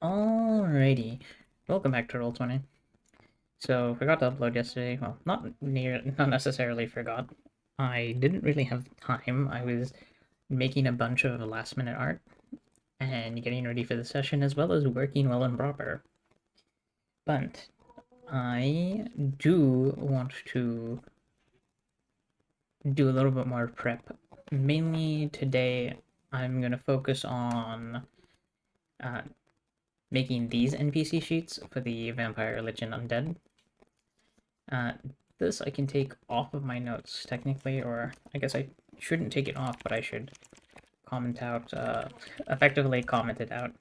Alrighty, welcome back to Roll20. So, forgot to upload yesterday. Well, not necessarily forgot. I didn't really have time. I was making a bunch of last-minute art and getting ready for the session, as well as working well and proper. But I do want to do a little bit more prep. Mainly today, I'm gonna focus on uh, making these NPC sheets for the Vampire, Lich, and Undead. Uh, this I can take off of my notes, technically, or I guess I shouldn't take it off, but I should comment out, effectively comment it out.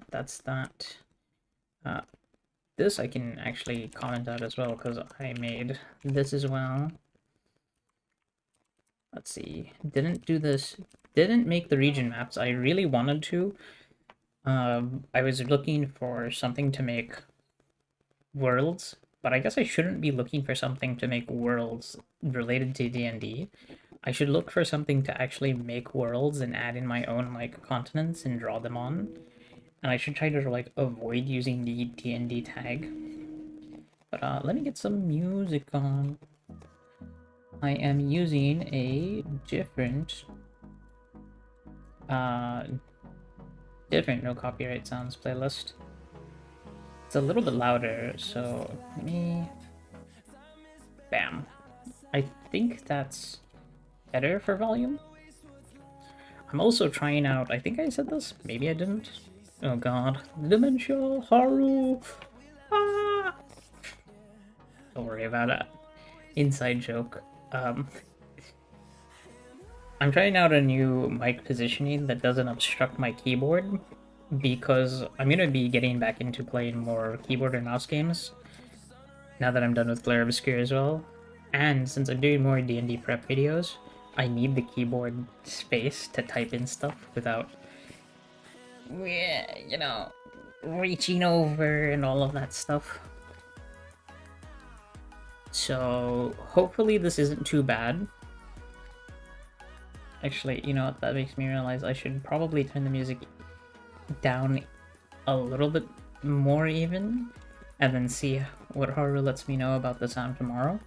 That's that. Uh, this I can actually comment out as well, because I made this as well. Let's see, didn't make the region maps. I really wanted to. I was looking for something to make worlds, but I guess I shouldn't be looking for something to make worlds related to D&D. I should look for something to actually make worlds and add in my own like continents and draw them on. And I should try to like avoid using the D&D tag. But let me get some music on. I am using a different uh different no copyright sounds playlist. It's a little bit louder, so let me bam. I think that's better for volume. I'm also trying out, I think I said this, maybe I didn't. Oh god, Dementia, Haru! Ah! Don't worry about it. Inside joke. I'm trying out a new mic positioning that doesn't obstruct my keyboard because I'm gonna be getting back into playing more keyboard and mouse games now that I'm done with Glare Obscure as well. And since I'm doing more D&D prep videos, I need the keyboard space to type in stuff without, you know, reaching over and all of that stuff. So hopefully this isn't too bad. Actually, you know what, that makes me realize I should probably turn the music down a little bit more even, and then see what Haru lets me know about the sound tomorrow.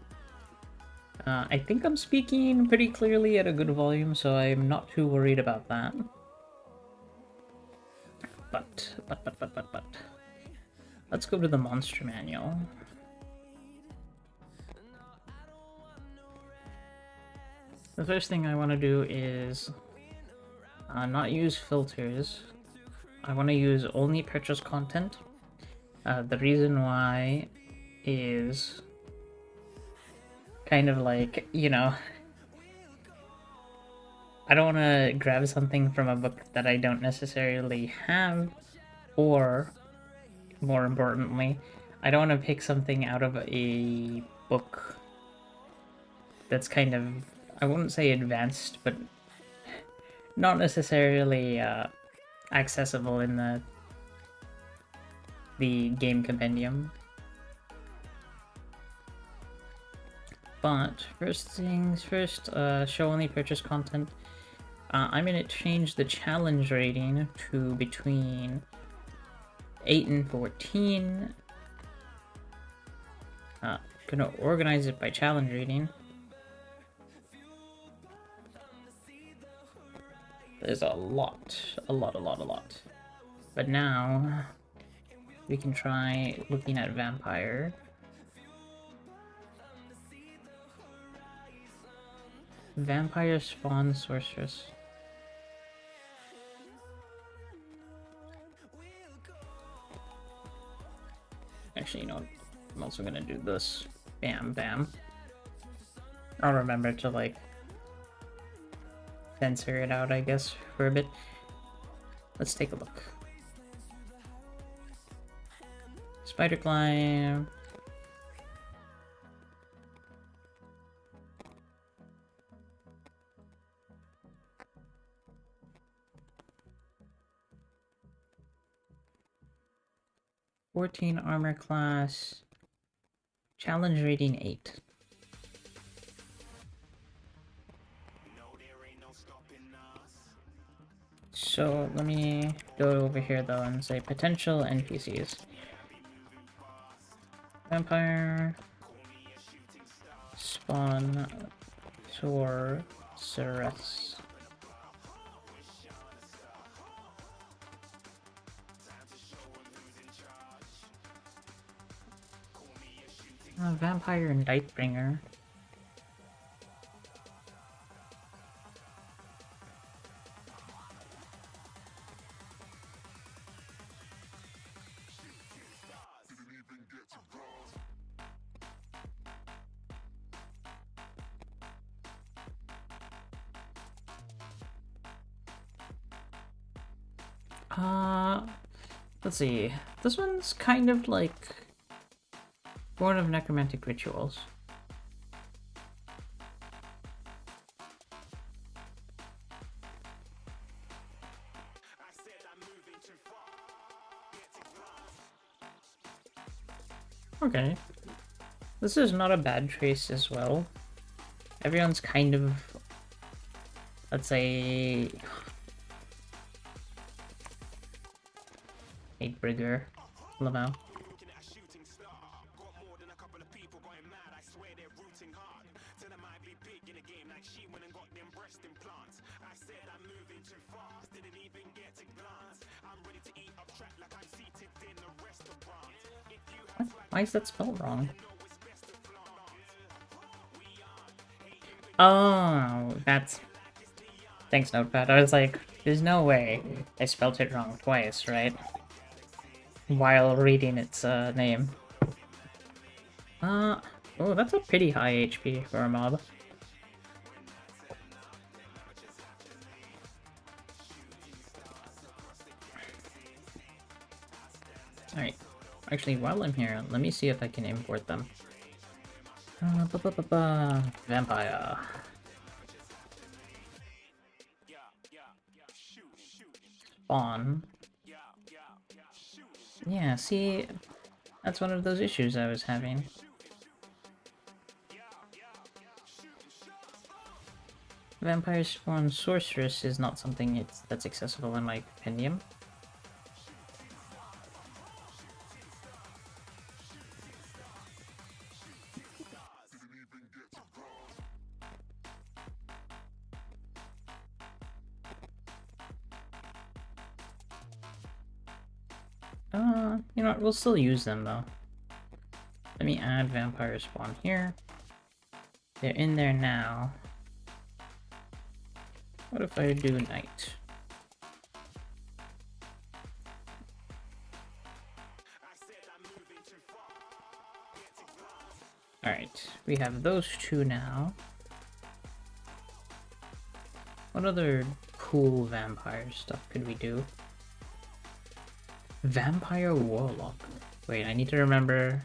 I think I'm speaking pretty clearly at a good volume, so I'm not too worried about that. But. Let's go to the monster manual. The first thing I want to do is not use filters. I want to use only purchased content. The reason why is kind of like, you know, I don't want to grab something from a book that I don't necessarily have, or more importantly, I don't want to pick something out of a book that's kind of, I wouldn't say advanced, but not necessarily accessible in the game compendium. But first things first, show only purchase content. I'm going to change the challenge rating to between 8 and 14. Gonna organize it by challenge rating. There's a lot. But now we can try looking at Vampire. Vampire Spawn Sorceress. Actually, you know what? I'm also gonna do this. Bam, bam. I'll remember to, like, censor it out, I guess, for a bit. Let's take a look. Spider Climb. (14) armor class. Challenge rating 8. So let me go over here though and say potential NPCs. Vampire, spawn, sorceress. Vampire and Nightbringer. Let's see. This one's kind of like Born of Necromantic Rituals. Okay. This is not a bad choice as well. Everyone's kind of, let's say, Hatebrigger, Lamau. What? Why is that spelled wrong? Oh, that's... Thanks, Notepad. I was like, there's no way I spelled it wrong twice, right? While reading its name. Oh, that's a pretty high HP for a mob. Alright. Actually, while I'm here, let me see if I can import them. Vampire. Spawn. Yeah, see, that's one of those issues I was having. Vampire Spawn Sorceress is not something that's accessible in my compendium. You know what, we'll still use them though. Let me add Vampire Spawn here. They're in there now. What if I do Night? Alright, we have those two now. What other cool vampire stuff could we do? Vampire Warlock. Wait, I need to remember.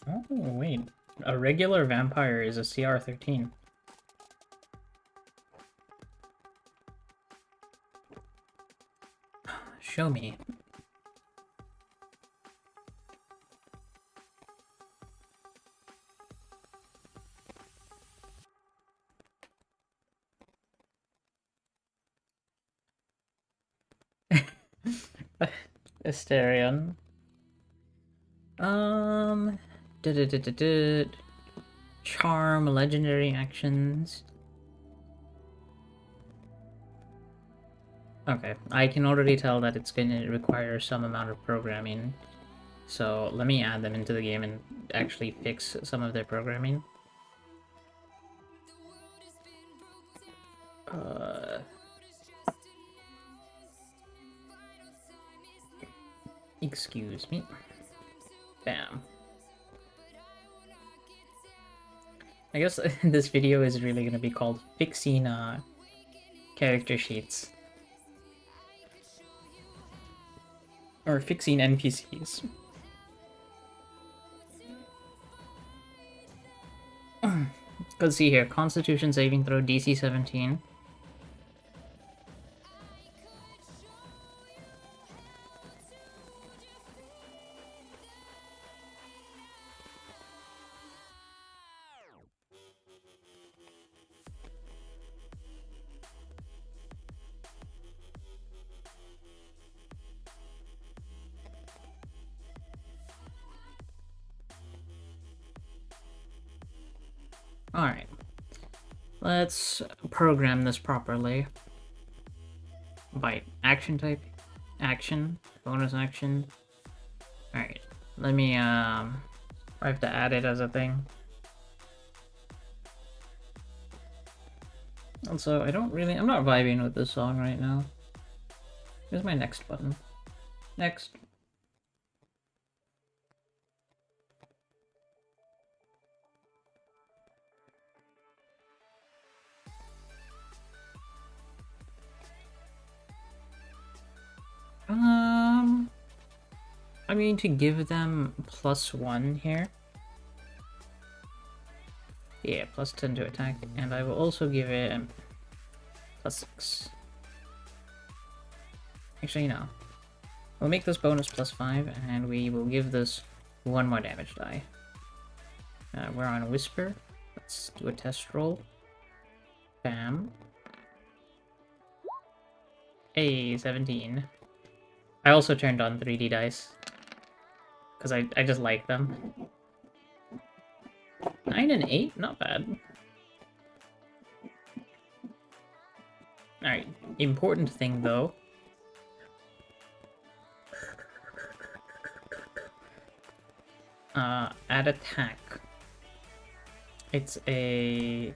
Oh, wait. A regular vampire is a CR 13. Show me. Asterion. Charm, legendary actions. Okay, I can already tell that it's going to require some amount of programming. So let me add them into the game and actually fix some of their programming. Excuse me. Bam. I guess this video is really going to be called Fixing Character Sheets. Or Fixing NPCs. Let's see here. Constitution saving throw DC 17. Alright. Let's program this properly. Bite. Action type. Action. Bonus action. Alright. Let me, I have to add it as a thing. Also, I'm not vibing with this song right now. Here's my next button. Next. I'm going to give them +1 here. Yeah, +10 to attack, and I will also give it +6. Actually, no. We'll make this bonus +5, and we will give this 1 more damage die. We're on Whisper. Let's do a test roll. Bam. Hey, 17. I also turned on 3D dice. Because I just like them. 9 and 8? Not bad. Alright, important thing though. Add attack. It's an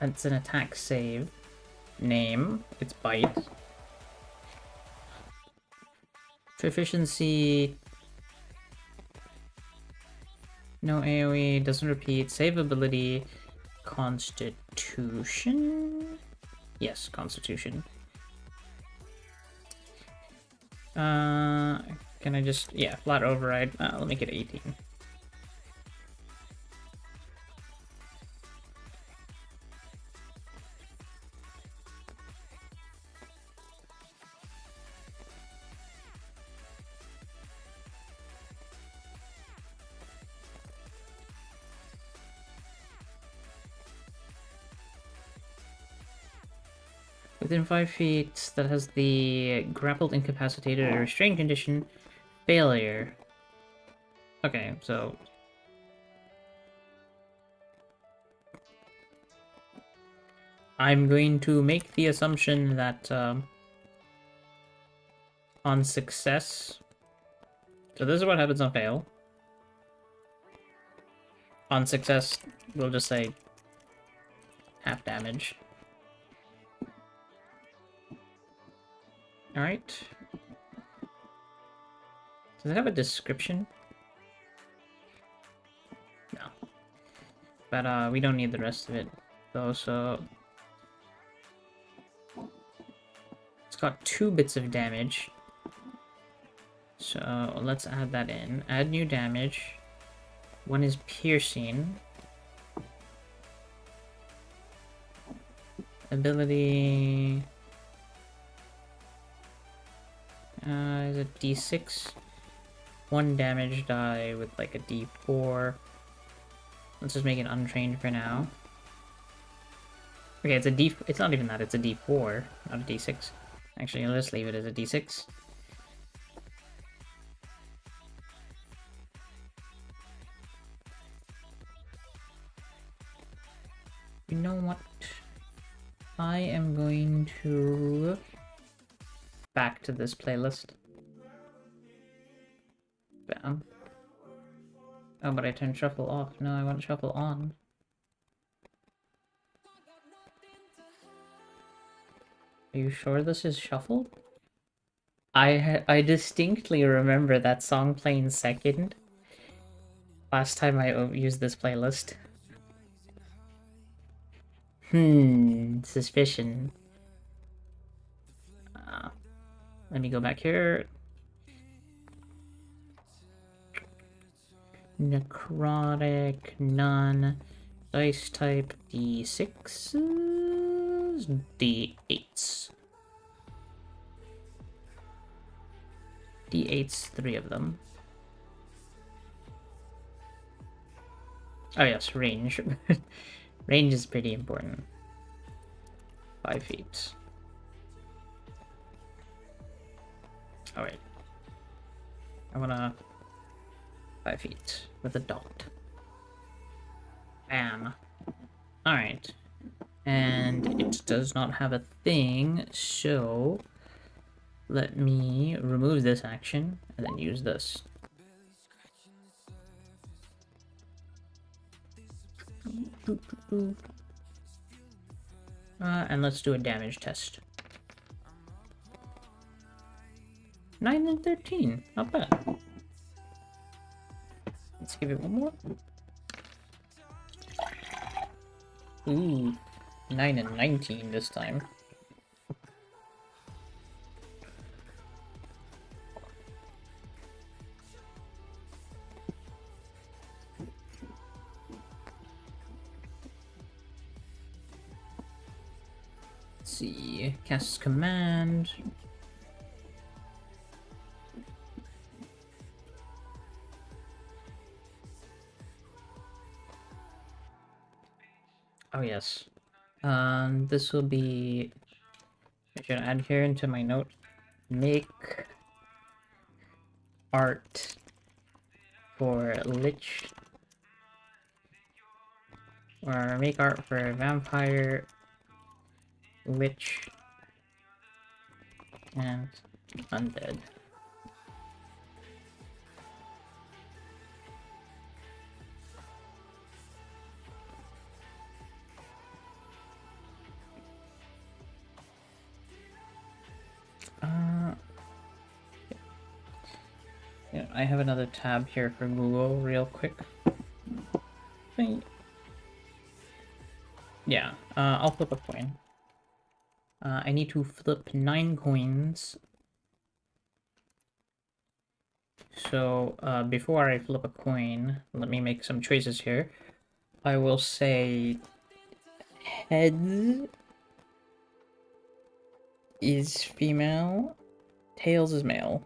attack save. Name. It's bite. Proficiency. No AoE. Doesn't repeat. Save ability. Constitution? Yes, Constitution. Can I just... yeah, flat override. Let me get 18. Within 5 feet, that has the grappled, incapacitated, or restrained condition. Failure. Okay, so... I'm going to make the assumption that on success... So this is what happens on fail. On success, we'll just say half damage. Alright. Does it have a description? No. But we don't need the rest of it though, so... It's got 2 bits of damage. So let's add that in. Add new damage. 1 is piercing. Ability... is it D6? 1 damage die with like a D4. Let's just make it untrained for now. Okay, it's not even that, it's a D4, not a D6. Actually, let's leave it as a D6. You know what? I am going to back to this playlist. Bam. Oh, but I turned shuffle off. No, I want shuffle on. Are you sure this is shuffled? I distinctly remember that song playing second last time I used this playlist. Suspicion. Let me go back here. Necrotic, none. Dice type D6s, D8s. D8s, 3 of them. Oh yes, range. Range is pretty important. 5 feet. Alright. I wanna... 5 feet with a dot. Bam. Alright. And it does not have a thing, so let me remove this action and then use this. And let's do a damage test. 9 and 13, not bad. Let's give it one more. Ooh, 9 and 19 this time. Let's see, cast command. Oh yes. This will be, I should add here into my note, make art for Lich, or make art for Vampire, Lich, and Undead. Yeah, I have another tab here for Google real quick. Yeah, I'll flip a coin. I need to flip 9 coins. So, before I flip a coin, let me make some choices here. I will say heads is female, tails is male.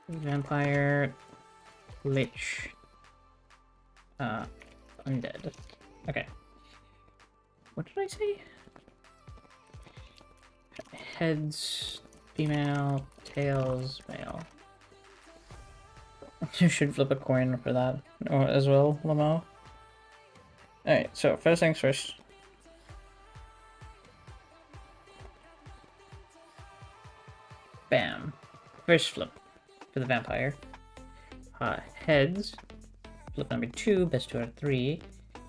Vampire, Lich, Undead. Okay. What did I say? Heads, female, tails, male. You should flip a coin for that as well, Lamo. Alright, so first things first. Bam. First flip for the vampire. Heads. Flip number 2, best 2 out of 3.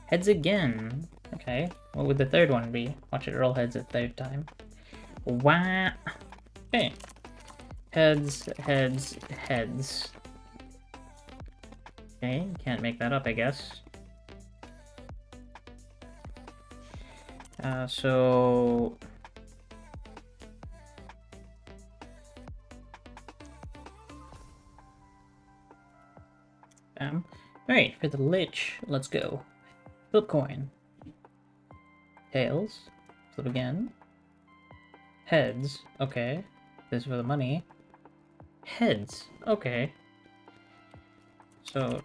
Heads again. Okay, what would the third one be? Watch it roll heads a third time. Wow. Okay. Heads, heads, heads. Okay, can't make that up, I guess. So... Alright, for the Lich, let's go. Flip coin. Tails. Flip again. Heads. Okay. This is for the money. Heads. Okay. So,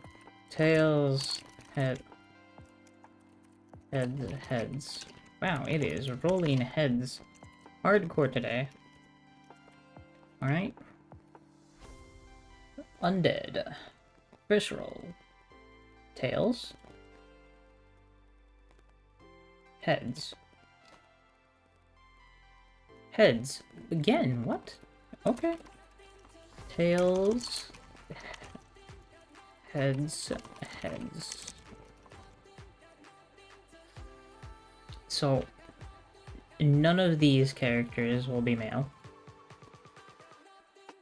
tails, heads. Wow, it is rolling heads. Hardcore today. Alright. Undead. First roll. Tails. Heads. Heads. Again, what? Okay. Tails. Heads. So, none of these characters will be male.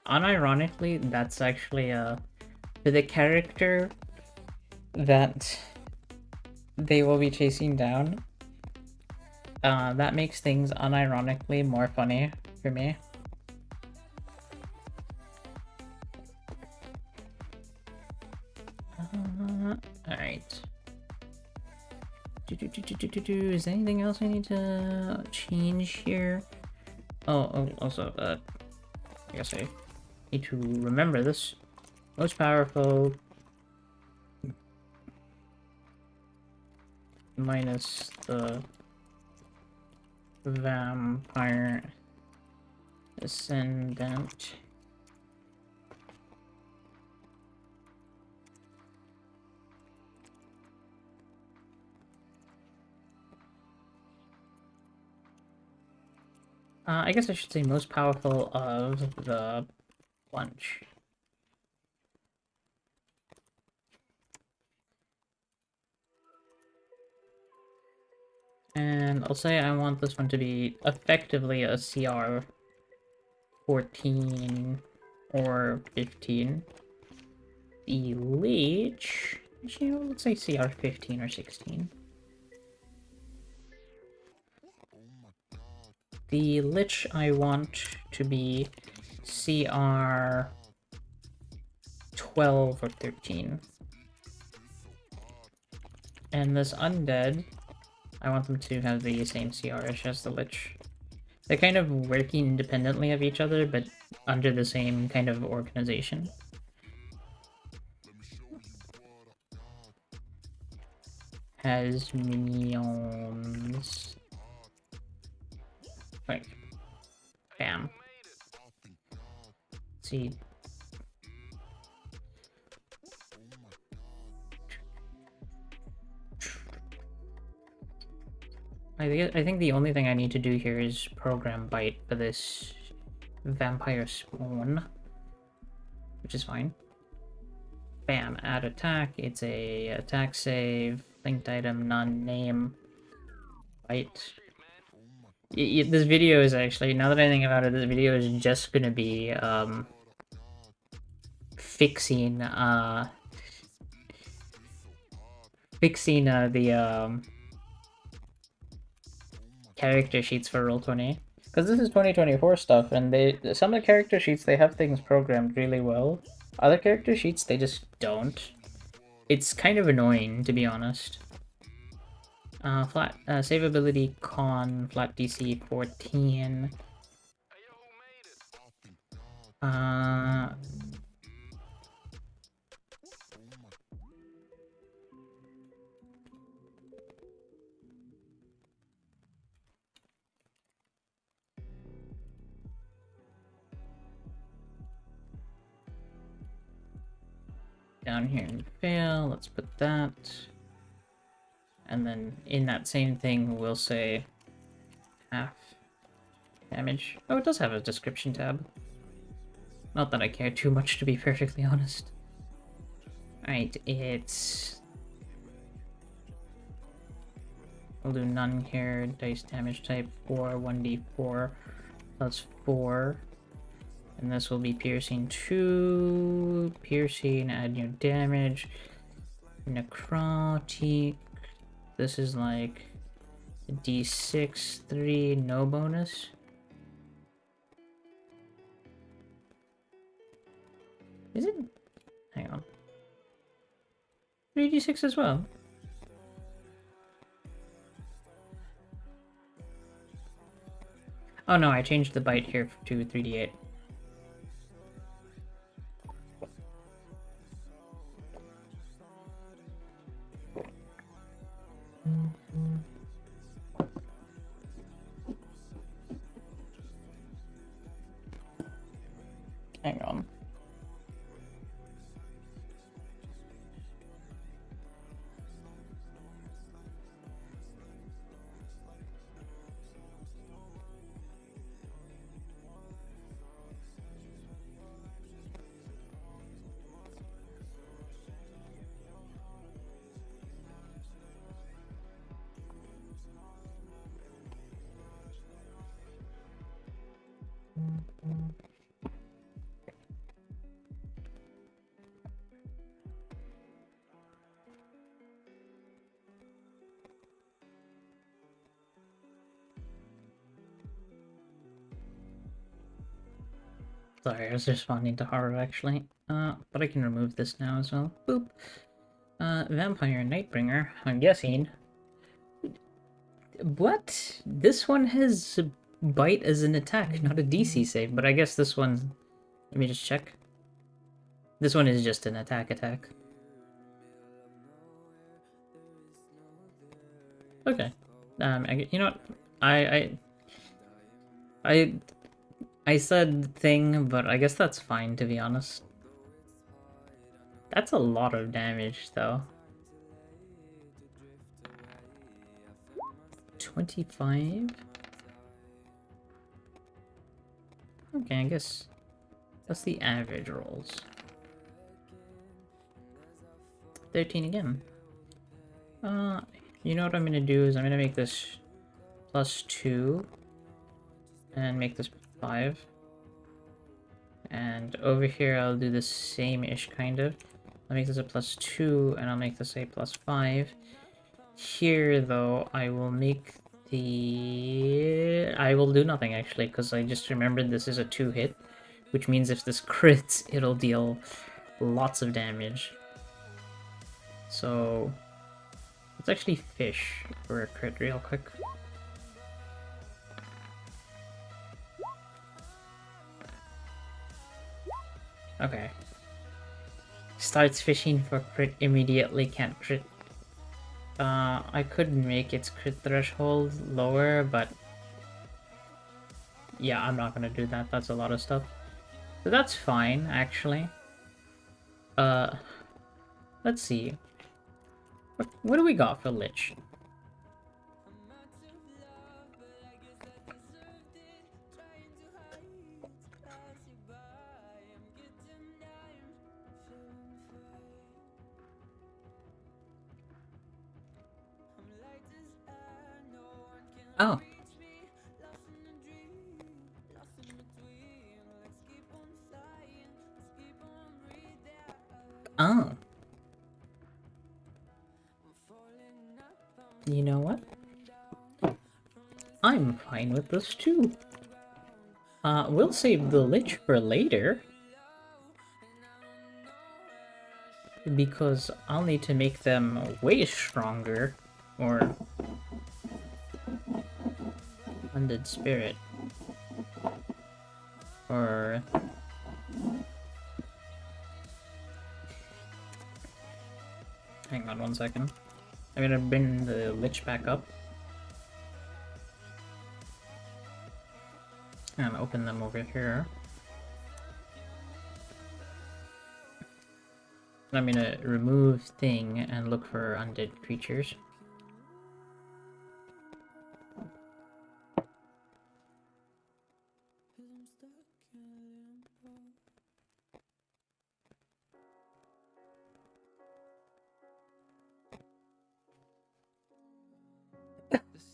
Unironically, that's actually for the character that they will be chasing down. That makes things unironically more funny for me. Alright. Is there anything else I need to change here? Oh, also, I guess I need to remember this. Most powerful minus the vampire ascendant I guess I should say most powerful of the bunch. And I'll say I want this one to be effectively a CR 14 or 15. The Leech, actually, let's say CR 15 or 16. The Lich I want to be CR 12 or 13. And this Undead, I want them to have the same CR-ish as the Lich. They're kind of working independently of each other, but under the same kind of organization. Has minions. Like, bam. Let's see. I think the only thing I need to do here is program Bite for this vampire spawn, which is fine. Bam, add attack. It's a attack save, linked item, non-name, Bite. This video is actually, now that I think about it, this video is just gonna be fixing the character sheets for Roll20, because this is 2024 stuff, and some of the character sheets, they have things programmed really well. Other character sheets, they just don't. It's kind of annoying, to be honest. Flat save ability con, flat DC 14. Down here in fail, let's put that. And then in that same thing, we'll say half damage. Oh, it does have a description tab. Not that I care too much, to be perfectly honest. Alright, it's... We'll do none here, dice damage type 4, 1d4 plus 4. And this will be piercing 2, piercing, add new damage, necrotic. This is like a d6, 3, no bonus. Is it? Hang on. 3d6 as well. Oh no, I changed the bite here to 3d8. Hang on. Sorry, I was responding to horror actually. But I can remove this now as well. Boop. Vampire Nightbringer, I'm guessing. What? This one has bite as an attack, not a DC save, but I guess this one... Let me just check. This one is just an attack. Okay. You know what? I said thing, but I guess that's fine, to be honest. That's a lot of damage, though. 25? Okay, I guess that's the average rolls. 13 again. You know what I'm gonna do is I'm gonna make this +2 and make this 5. And over here I'll do the same-ish kind of. I'll make this a +2 and I'll make this a +5. Here though, I will make I will do nothing actually, because I just remembered this is a 2-hit, which means if this crits, it'll deal lots of damage. So let's actually fish for a crit real quick. Okay. Starts fishing for crit immediately, can't crit. I could make its crit threshold lower, but yeah, I'm not gonna do that. That's a lot of stuff. So that's fine, actually. Let's see. What do we got for Lich? Oh. Oh. You know what? I'm fine with this too. We'll save the Lich for later. Because I'll need to make them way stronger. Or... Undead Spirit. Or... Hang on 1 second. I'm gonna bring the Lich back up. And open them over here. I'm gonna remove thing and look for undead creatures.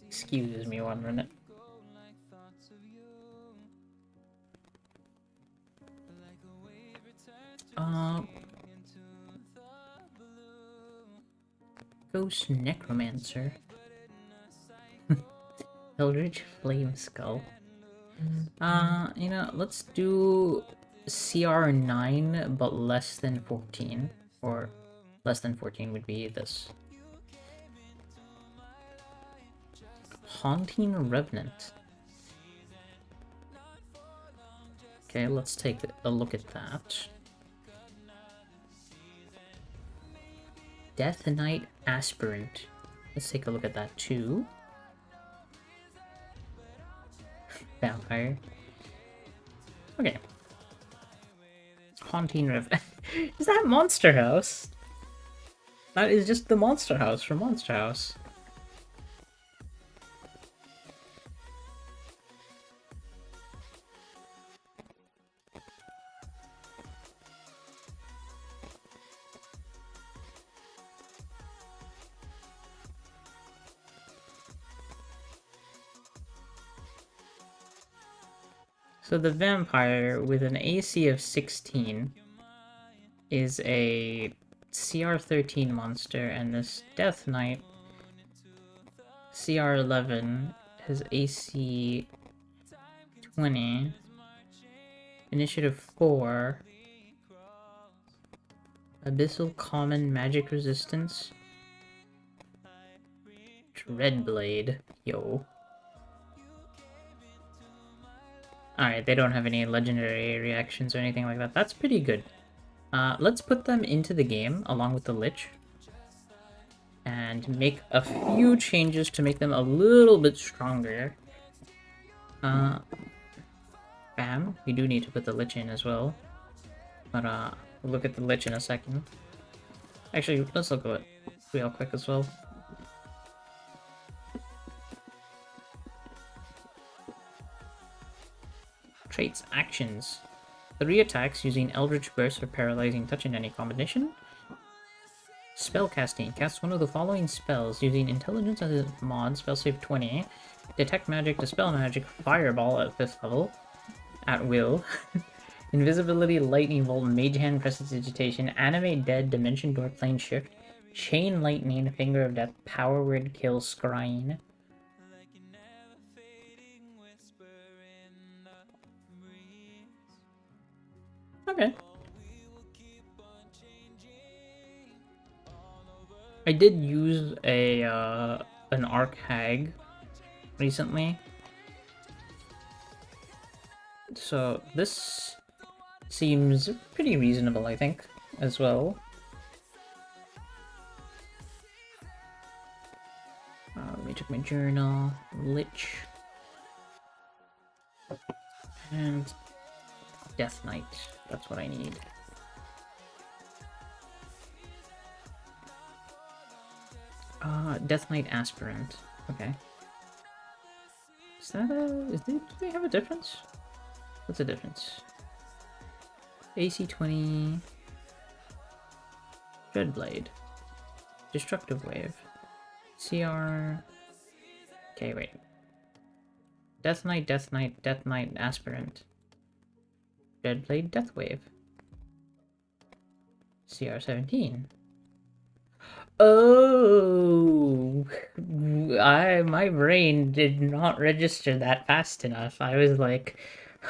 Excuse me 1 minute. Ghost Necromancer. Eldritch Flame Skull. You know, let's do CR9, but less than 14. Or less than 14 would be this. Haunting Revenant. Okay, let's take a look at that. Death Knight Aspirant. Let's take a look at that too. Vampire. Okay. Haunting Revenant. Is that Monster House? That is just the Monster House from Monster House. So the vampire with an AC of 16 is a CR13 monster, and this Death Knight CR11 has AC 20, Initiative 4, Abyssal Common Magic Resistance, Dreadblade, yo. Alright, they don't have any legendary reactions or anything like that. That's pretty good. Let's put them into the game along with the Lich. And make a few changes to make them a little bit stronger. Bam. We do need to put the Lich in as well. But we'll look at the Lich in a second. Actually, let's look at it real quick as well. Traits, actions. 3 attacks using Eldritch Burst or Paralyzing Touch in any combination. Spellcasting. Cast one of the following spells using Intelligence as a mod, spell save 20. Detect Magic, Dispel Magic, Fireball at 5th level. At will. Invisibility, Lightning Bolt, Mage Hand, Prestidigitation, Animate Dead, Dimension Door, Plane Shift, Chain Lightning, Finger of Death, Power Word, Kill, Scrying. Okay. I did use a an Arc Hag recently, so this seems pretty reasonable, I think, as well. Let me check my journal. Lich and Death Knight. That's what I need. Death Knight Aspirant. Okay. Is that a... do they have a difference? What's the difference? AC 20... Dreadblade. Destructive Wave. CR... Okay, wait. Death Knight, Death Knight, Death Knight, Aspirant. Dreadblade, Death Wave. CR 17. Oh, my brain did not register that fast enough. I was like,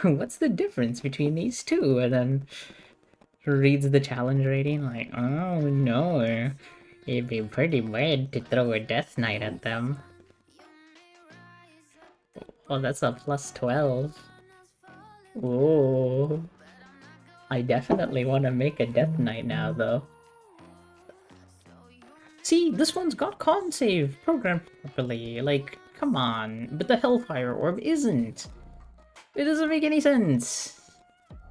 what's the difference between these two? And then reads the challenge rating like, oh no, it'd be pretty bad to throw a Death Knight at them. Oh, that's a plus 12. Whoa. I definitely want to make a Death Knight now, though. See, this one's got con save programmed properly. Like, come on. But the Hellfire Orb isn't. It doesn't make any sense.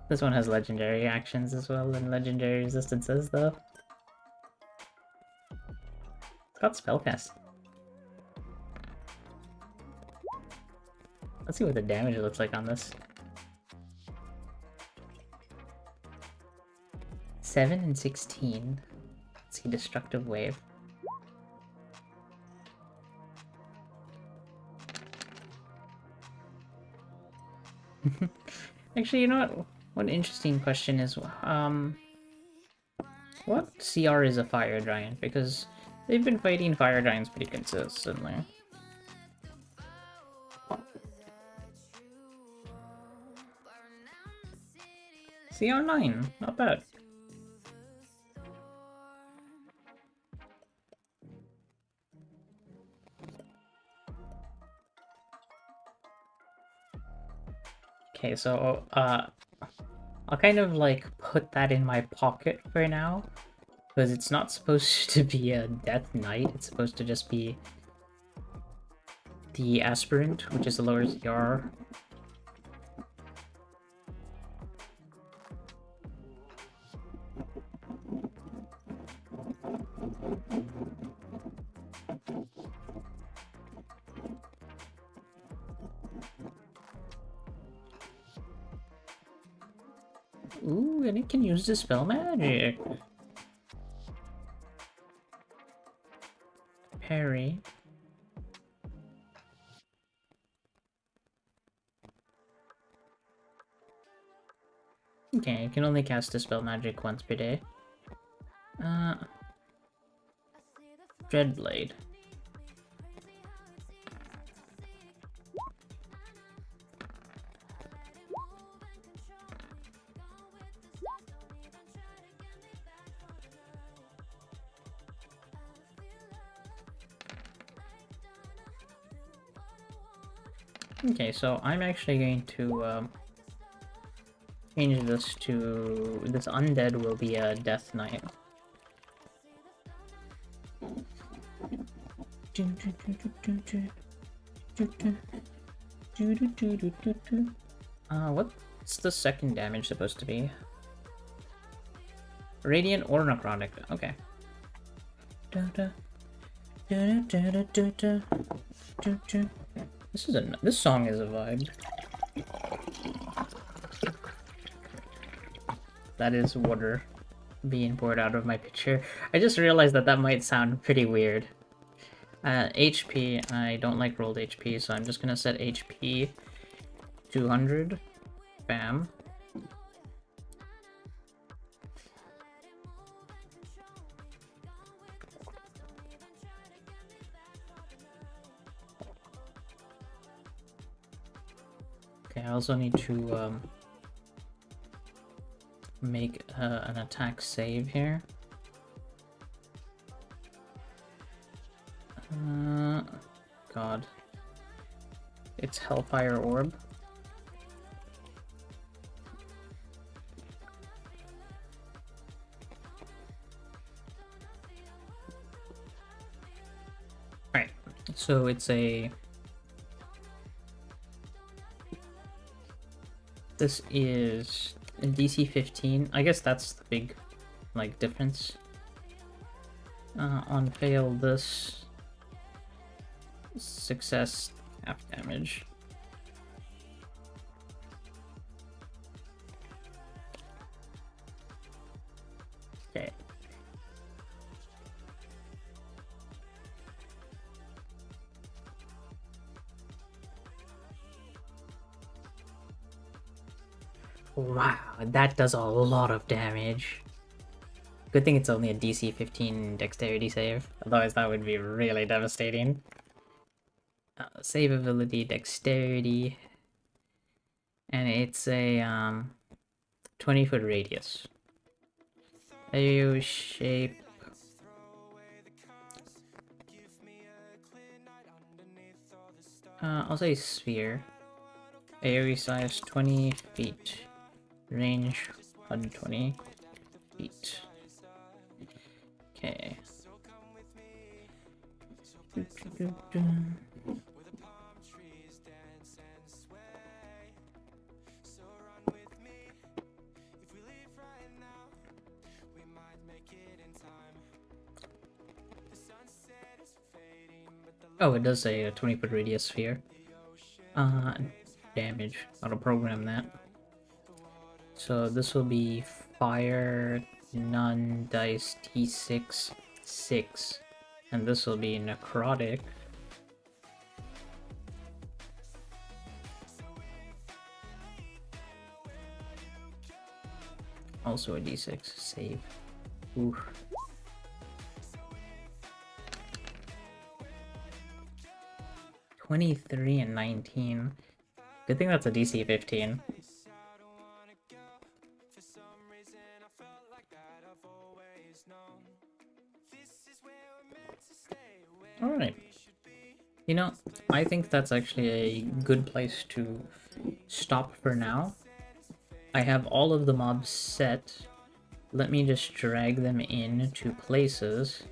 This one has legendary actions as well and legendary resistances, though. It's got Spellcast. Let's see what the damage looks like on this. 7 and 16. Let's see, Destructive Wave. Actually, you know what? One interesting question is, what CR is a fire giant? Because they've been fighting fire giants pretty consistently. CR 9, not bad. Okay, so, I'll kind of, like, put that in my pocket for now, because it's not supposed to be a Death Knight, it's supposed to just be the Aspirant, which is the lower CR. Ooh, and it can use Dispel Magic. Parry. Okay, you can only cast Dispel Magic once per day. Dreadblade. Okay, so I'm actually going to change this to... this undead will be a Death Knight. What's the second damage supposed to be? Radiant or Necrotic, okay. This song is a vibe. that is water being poured out of my pitcher. I just realized that that might sound pretty weird. HP, I don't like rolled HP, so I'm just gonna set HP 200. Bam. Okay, I also need to make an attack save here. God. It's Hellfire Orb. Alright, so it's a... This is a DC 15. I guess that's the big, like, difference. On fail, this... Success, half damage. Okay. Wow, that does a lot of damage. Good thing it's only a DC 15 dexterity save, otherwise that would be really devastating. Save ability, dexterity, and it's a 20-foot radius. AoE shape. I'll say sphere. AoE size 20 feet. Range 120 feet. Okay. Oh, it does say a 20-foot radius sphere. Damage. I'll program that. So this will be fire, none, dice, T6, 6. And this will be necrotic. Also a D6. Save. Oof. $23 and 19. Good thing that's a DC 15. Alright. You know, I think that's actually a good place to stop for now. I have all of the mobs set. Let me just drag them into places.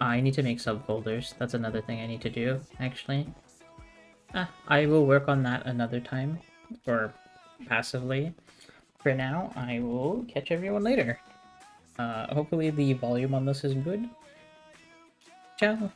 I need to make subfolders. That's another thing I need to do, actually. I will work on that another time, or passively. For now, I will catch everyone later. Hopefully the volume on this is good. Ciao!